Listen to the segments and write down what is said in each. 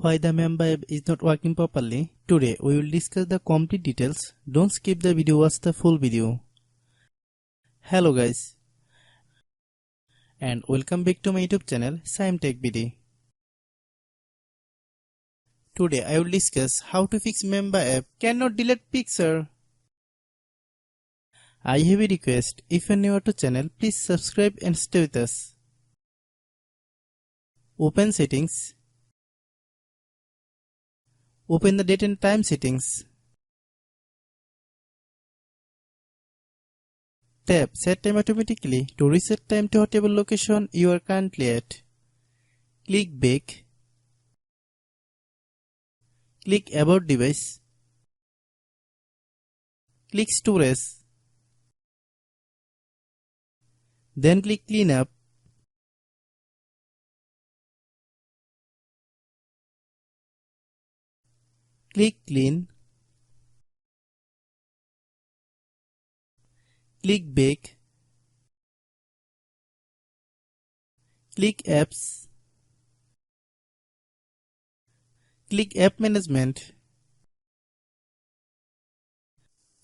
Why the Mamba app is not working properly? Today we will discuss the complete details. Don't skip the video, watch the full video. Hello guys, and welcome back to my YouTube channel Shaem Tech BD. Today I will discuss how to fix Mamba app cannot delete picture. I have a request. If you are new to channel, please subscribe and stay with us. Open settings. Open the date and time settings. Tap Set Time Automatically to reset time to whatever location you are currently at. Click Back. Click About Device. Click Storage. Then click Clean Up. Click Clean. Click Back. Click Apps. Click App Management.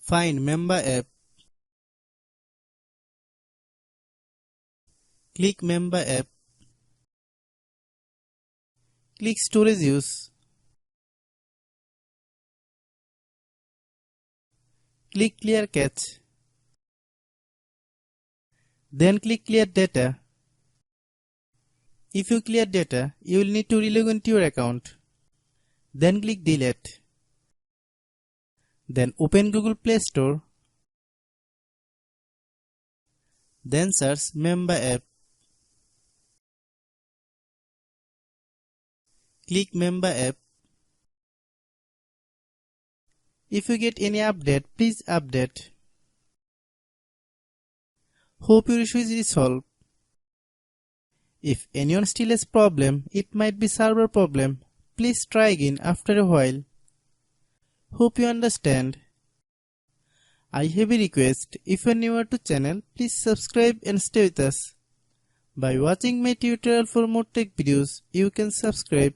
Find Mamba app. Click Mamba app. Click Storage Use. Click Clear Cache. Then click Clear Data. If you clear data, you will need to relog into your account. Then click Delete. Then open Google Play Store. Then search Mamba app. Click Mamba app. If you get any update, please update. Hope your issue is resolved. If anyone still has problem, it might be server problem. Please try again after a while. Hope you understand. I have a request. If you are newer to channel, please subscribe and stay with us. By watching my tutorial for more tech videos, you can subscribe